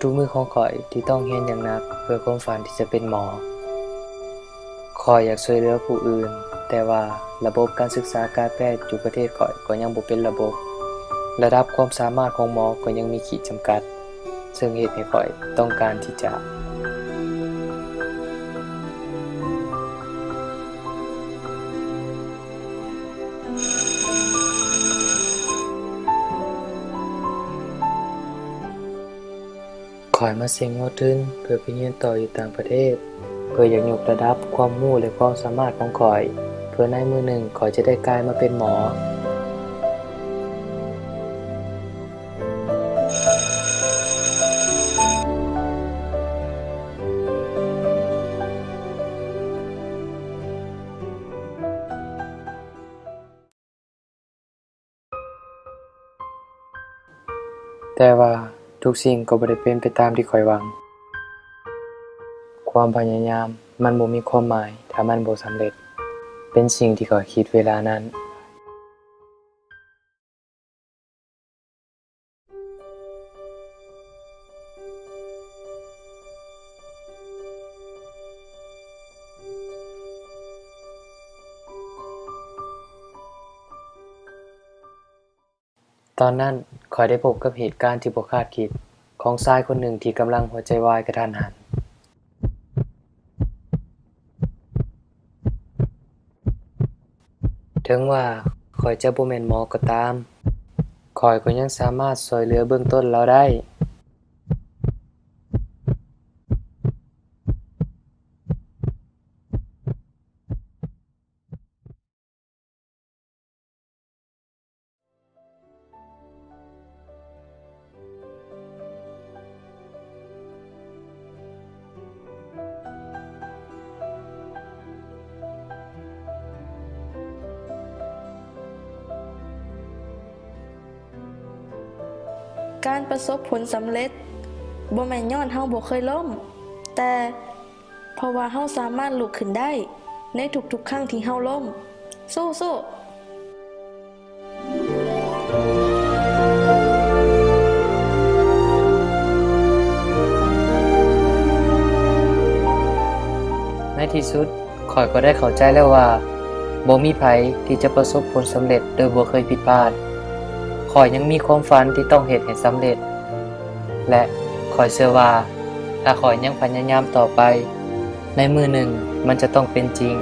ทุกๆมื้อของข้อยที่ต้องเรียนอย่างหนักเพื่อความฝันที่จะเป็นหมอข้อยอยากช่วยเหลือผู้อื่นแต่ว่าระบบการศึกษาการแพทย์อยู่ประเทศข้อยก็ยังบ่เป็นระบบระดับความสามารถของหมอก็ยังมีขีดจำกัดซึ่งเฮ็ดให้ข้อยต้องการที่จะข้อยมาเสี่ยงเงินทุนเพื่อไปเรียนต่ออยู่ต่างประเทศเพื่ออยากยกระดับความรู้และความสามารถของข้อยเพื่อในมื้อหนึ่งข้อยจะได้กลายมาเป็นหมอแต่ว่าทุกสิ่งก็บ่ได้เป็นไปตามที่ข้อยหวังความพยายามมันบ่มีความหมายถ้ามันบ่สำเร็จเป็นสิ่งที่ข้อยคิดเวลานั้นตอนนั้นข้อยได้พบกับเหตุการณ์ที่บ่คาดคิดของชายคนหนึ่งที่กำลังหัวใจวายกะทันหันถึงว่าข้อยจะบ่แม่นหมอก็ตามข้อยก็ยังสามารถช่วยเหลือเบื้องต้นเลาได้การประสบผลสำเร็จบ่แม่นย้อนเฮาบ่เคยล้มแต่เพราะว่าเฮาสามารถลุกขึ้นได้ในทุกๆครั้งที่เฮาล้มสู้ๆในที่สุดข้อยก็ได้เข้าใจแล้วว่าบ่มีไผที่จะประสบผลสำเร็จโดยบ่เคยผิดพลาดข้อยยังมีความฝันที่ต้องเฮ็ดให้สำเร็จและข้อยเชื่อว่าถ้าข้อยยังพยายามต่อไปในมื้อหนึ่งมันจะต้องเป็นจริง